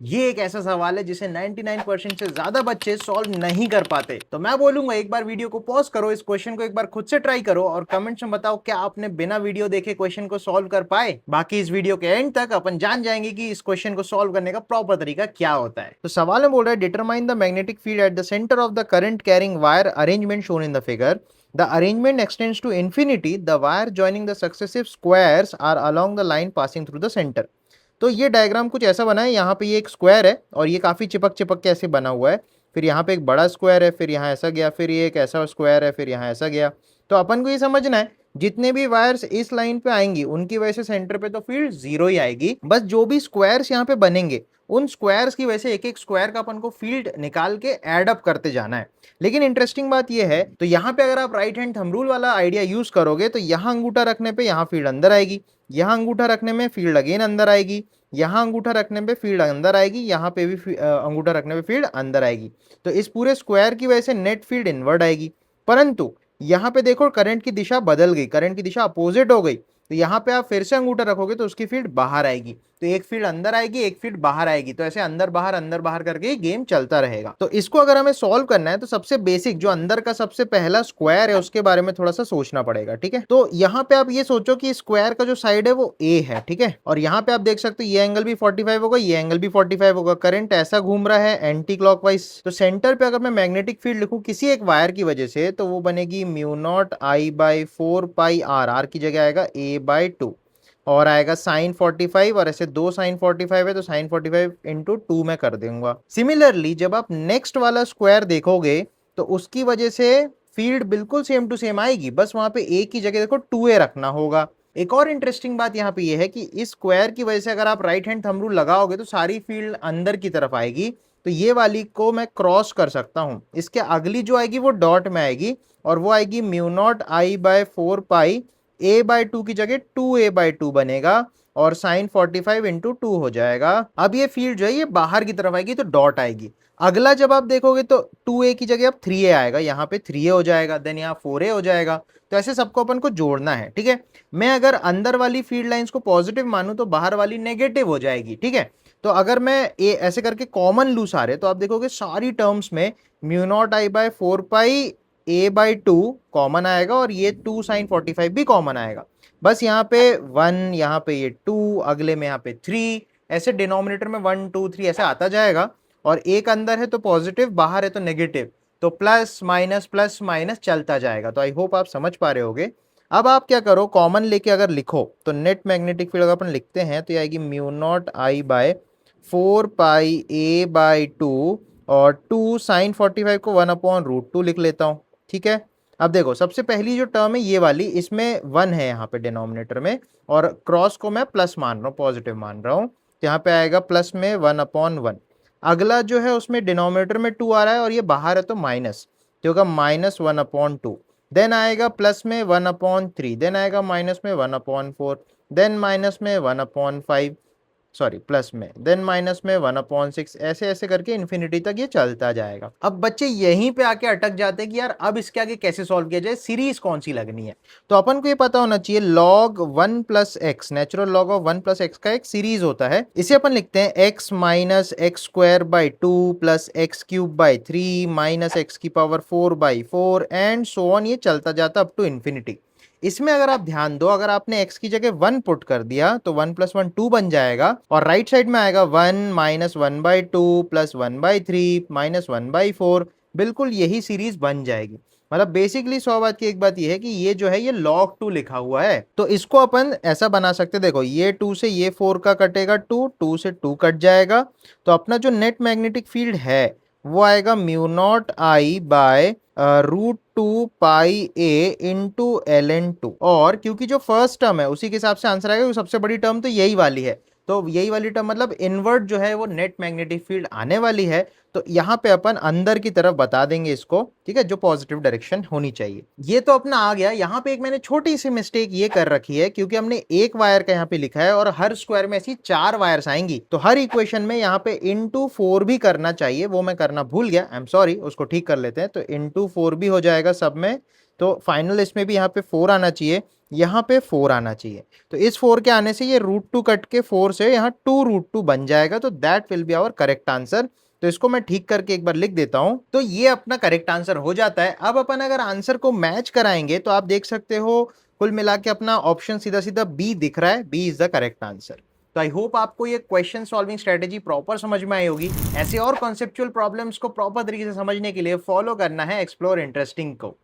ये एक ऐसा सवाल है जिसे 99% से ज्यादा बच्चे सॉल्व नहीं कर पाते। तो मैं बोलूंगा एक बार वीडियो को पॉज करो, इस क्वेश्चन को एक बार खुद से ट्राई करो और कमेंट्स में बताओ क्या आपने बिना वीडियो देखे क्वेश्चन को सॉल्व कर पाए। बाकी इस वीडियो के एंड तक अपन जान जाएंगे कि इस क्वेश्चन को सॉल्व करने का प्रॉपर तरीका क्या होता है। तो सवाल में बोल रहा है determine the magnetic field at the centre of the current carrying wire arrangement shown in the figure. The arrangement extends to infinity. The wire joining the successive squares are along the line passing through the center. तो ये diagram कुछ ऐसा बना है, यहाँ पे ये एक स्क्वायर है और ये काफी चिपक चिपक के ऐसे बना हुआ है। फिर यहाँ पे एक बड़ा स्क्वायर है, फिर यहाँ ऐसा गया, फिर ये एक ऐसा स्क्वायर है, फिर यहाँ ऐसा गया। तो अपन को ये समझना है जितने भी वायर्स इस लाइन पे आएंगी उनकी वजह से सेंटर पे तो फील्ड जीरो ही आएगी। बस जो भी स्क्वायर्स यहाँ पे बनेंगे उन स्क्वायर्स की वजह से एक एक स्क्वायर का अपन को फील्ड निकाल के एड अप करते जाना है। लेकिन इंटरेस्टिंग बात यह है, तो यहाँ पे अगर आप राइट हैंड थंब रूल वाला आइडिया यूज करोगे तो यहाँ अंगूठा रखने पे यहाँ फील्ड अंदर आएगी, यहाँ अंगूठा रखने में फील्ड अगेन अंदर आएगी, यहाँ अंगूठा रखने पे फील्ड अंदर आएगी, यहाँ पे भी अंगूठा रखने पे फील्ड अंदर आएगी। तो इस पूरे स्क्वायर की वजह से नेट फील्ड इनवर्ड आएगी। परंतु यहाँ पे देखो करंट की दिशा बदल गई, करंट की दिशा अपोजिट हो गई। तो यहाँ पे आप फिर से अंगूठा रखोगे तो उसकी फील्ड बाहर आएगी। तो एक फील्ड अंदर आएगी, एक फील्ड बाहर आएगी। तो ऐसे अंदर बाहर करके गेम चलता रहेगा। तो इसको अगर हमें सॉल्व करना है तो सबसे बेसिक जो अंदर का सबसे पहला स्क्वायर है उसके बारे में थोड़ा सा सोचना पड़ेगा। ठीक है, तो यहाँ पे आप ये सोचो कि स्क्वायर का जो साइड है वो ए है। ठीक है, और यहाँ पे आप देख सकते हो ये एंगल भी 45 होगा, ये एंगल भी 45 होगा। करंट ऐसा घूम रहा है एंटी क्लॉकवाइज। तो सेंटर पे अगर मैं मैग्नेटिक फील्ड लिखूं किसी एक वायर की वजह से तो वो बनेगी mu naught I by 4 pi R की जगह आएगा ए बाई 2 और आएगा साइन 45 और ऐसे दो साइन 45 है तो साइन 45 इंटू 2 में कर दूंगा। सिमिलरली जब आप नेक्स्ट वाला स्क्वायर देखोगे तो उसकी वजह से फील्ड बिल्कुल सेम टू सेम आएगी, बस वहां पे ए की जगह देखो 2a रखना होगा। एक और इंटरेस्टिंग बात यहाँ पे ये है कि इस स्क्वायर की वजह से अगर आप राइट हैंड थंब रूल लगाओगे तो सारी फील्ड अंदर की तरफ आएगी। तो ये वाली को मैं क्रॉस कर सकता हूं, इसके अगली जो आएगी वो डॉट में आएगी और वो आएगी mu naught I by 4 pi a by 2 की जगह 2a/2 बनेगा और साइन 45 इंटू 2 हो जाएगा। अब ये फील्ड जो है ये बाहर की तरफ आएगी तो डॉट आएगी। अगला जब आप देखोगे तो 2a की जगह अब 3a आएगा, यहाँ पे 3a हो जाएगा, देन यहाँ 4a हो जाएगा। तो ऐसे सबको अपन को जोड़ना है। ठीक है, मैं अगर अंदर वाली फील्ड लाइंस को पॉजिटिव मानूं तो बाहर वाली नेगेटिव हो जाएगी। ठीक है, तो अगर मैं ए ऐसे करके कॉमन लू सारे तो आप देखोगे सारी टर्म्स में mu naught I by 4 pi a/2 common आएगा और ये 2 साइन 45 भी कॉमन आएगा। बस यहाँ पे 1, यहाँ पे ये 2, अगले में यहाँ पे 3, ऐसे डिनोमिनेटर में 1 2 3 ऐसे आता जाएगा। और एक अंदर है तो पॉजिटिव, बाहर है तो नेगेटिव, तो प्लस माइनस चलता जाएगा। तो आई होप आप समझ पा रहे होगे। अब आप क्या करो, कॉमन लेके अगर लिखो तो नेट मैग्नेटिक फील्ड अगर अपन लिखते हैं तो ये आएगी mu naught I by 4 pi a/2 और 2 साइन 45 को 1/√2 लिख लेता हूँ। ठीक है, अब देखो सबसे पहली जो टर्म है ये वाली, इसमें 1 है यहाँ पे डिनोमिनेटर में और क्रॉस को मैं प्लस मान रहा हूँ, पॉजिटिव मान रहा हूँ। तो यहाँ पे आएगा प्लस में 1/1। अगला जो है उसमें डिनोमिनेटर में 2 आ रहा है और ये बाहर है तो माइनस, तो होगा -1/2। देन आएगा प्लस में 1/3, देन आएगा माइनस में 1/4, देन माइनस में 1/5, सॉरी प्लस में, देन माइनस में 1/6, ऐसे ऐसे करके इन्फिनिटी तक ये चलता जाएगा। अब बच्चे यहीं पे आके अटक जाते हैं कि यार अब इसके आगे कैसे सॉल्व किया जाए, सीरीज कौन सी लगनी है। तो अपन को ये पता होना चाहिए log 1 plus x, natural log of 1 plus x का एक सीरीज होता है। इसे अपन लिखते हैं x minus x square by 2 plus x cube by 3 minus x की पावर 4/4 एंड सो ऑन, ये चलता जाता अप टू इन्फिनिटी। इसमें अगर आप ध्यान दो, अगर आपने x की जगह 1 पुट कर दिया तो 1 + 1 2 बन जाएगा और राइट साइड में आएगा 1 माइनस 1/2 प्लस 1/3 माइनस 1/4। बिल्कुल यही सीरीज बन जाएगी। मतलब बेसिकली 100 बात की एक बात ये है कि ये जो है ये log 2 लिखा हुआ है। तो इसको अपन ऐसा बना सकते, देखो ये 2 से ये 4 का कटेगा 2, 2 से 2 कट जाएगा। तो अपना जो नेट मैग्नेटिक फील्ड है वो आएगा mu naught I bye √2 pi a/ln2। और क्योंकि जो फर्स्ट टर्म है उसी के हिसाब से आंसर आएगा, सबसे बड़ी टर्म तो यही वाली है। तो यही वाली टर्म मतलब इनवर्ट जो है वो नेट मैग्नेटिक फील्ड आने वाली है। तो यहाँ पे अपन अंदर की तरफ बता देंगे इसको, ठीक है, जो पॉजिटिव डायरेक्शन होनी चाहिए। ये तो अपना आ गया। यहाँ पे एक मैंने छोटी सी मिस्टेक ये कर रखी है, क्योंकि हमने एक वायर का यहाँ पे लिखा है और हर स्क्वायर में ऐसी 4 वायर्स आएंगी, तो हर इक्वेशन में यहाँ पे इंटू 4 भी करना चाहिए, वो मैं करना भूल गया, आई एम सॉरी, उसको ठीक कर लेते हैं। तो इंटू 4 भी हो जाएगा सब में, तो फाइनल इसमें भी यहाँ पे 4 आना चाहिए। यहाँ पे 4 आना चाहिए। तो इस 4 के आने से ये √2 कट के 4 से यहाँ 2√2 बन जाएगा, तो that will be our correct answer. तो इसको मैं ठीक करके एक बार लिख देता हूं। तो ये अपना करेक्ट आंसर हो जाता है। अब अपन अगर आंसर को मैच कराएंगे तो आप देख सकते हो कुल मिला के अपना ऑप्शन सीधा सीधा बी दिख रहा है, B is the correct answer. तो आई होप आपको ये क्वेश्चन सॉल्विंग स्ट्रेटेजी प्रॉपर समझ में आई होगी। ऐसे और कॉन्सेप्चुअल प्रॉब्लम्स को प्रॉपर तरीके से समझने के लिए फॉलो करना है एक्सप्लोर इंटरेस्टिंग को।